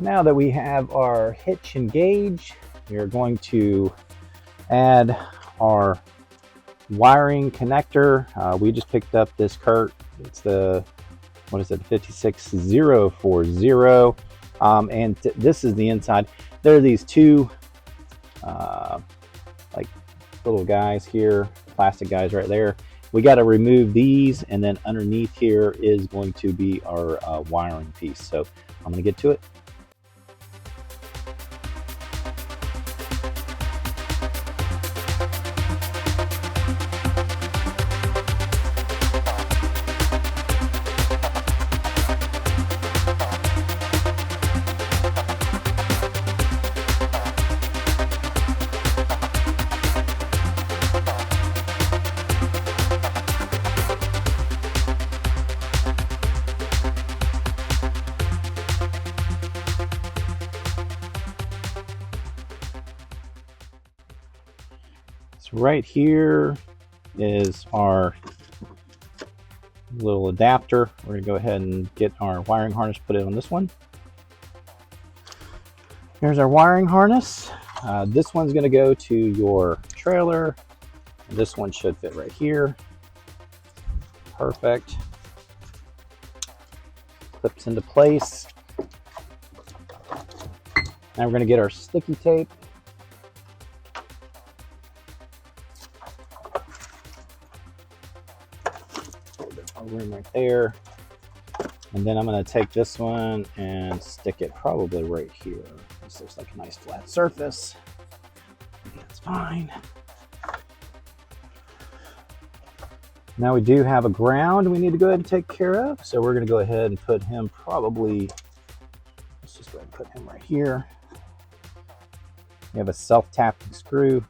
now that we have our hitch engaged, we are going to add our wiring connector. We just picked up this CURT. It's the, what is it, 56040. And this is the inside. There are these two like little guys here, plastic guys right there. We got to remove these, and then underneath here is going to be our wiring piece. So I'm going to get to it. So right here is our little adapter. We're going to go ahead and get our wiring harness, put it on this one. Here's our wiring harness. This one's going to go to your trailer. This one should fit right here. Perfect. Clips into place. Now we're going to get our sticky tape. Room right there, and then I'm going to take this one and stick it probably right here. This looks like a nice flat surface. That's fine. Now we do have a ground we need to go ahead and take care of, so we're going to go ahead and put him probably, let's just go ahead and put him right here. We have a self-tapping screw.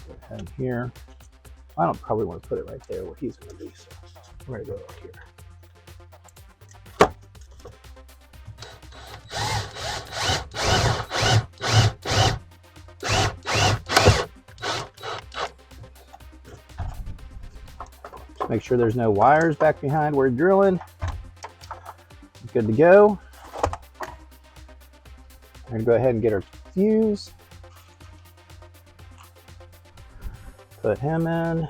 Go ahead and here. I don't probably want to put it right there where he's going to be, so we're going to go right here. Just make sure there's no wires back behind where we're drilling. Good to go. We're going to go ahead and get our fuse. Put him in.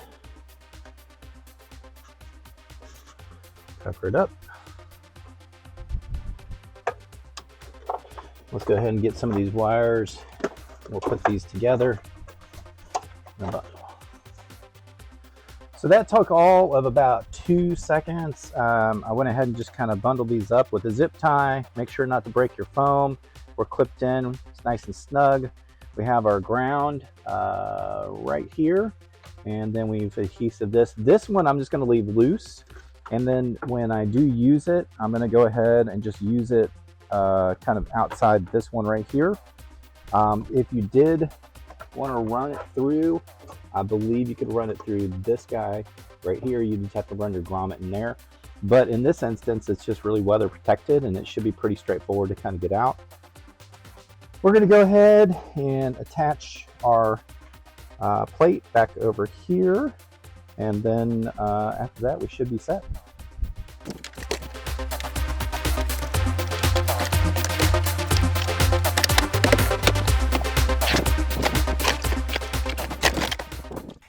Cover it up. Let's go ahead and get some of these wires. We'll put these together. So that took all of about 2 seconds. I went ahead and just kind of bundled these up with a zip tie. Make sure not to break your foam. We're clipped in. It's nice and snug. We have our ground right here. And then we've adhesive this. This one I'm just going to leave loose. And then when I do use it, I'm going to go ahead and just use it kind of outside this one right here. If you did want to run it through, I believe you could run it through this guy right here. You just have to run your grommet in there. But in this instance, it's just really weather protected, and it should be pretty straightforward to kind of get out. We're going to go ahead and attach our plate back over here, and then after that we should be set.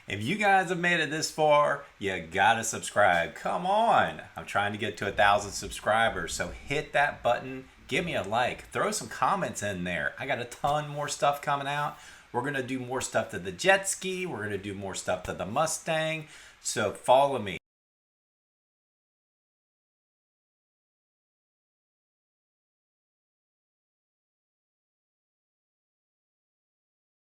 If you guys have made it this far, you gotta subscribe. Come on, I'm trying to get to 1,000 subscribers, so hit that button, give me a like, throw some comments in there. I got a ton more stuff coming out. We're going to do more stuff to the jet ski. We're going to do more stuff to the Mustang. So follow me.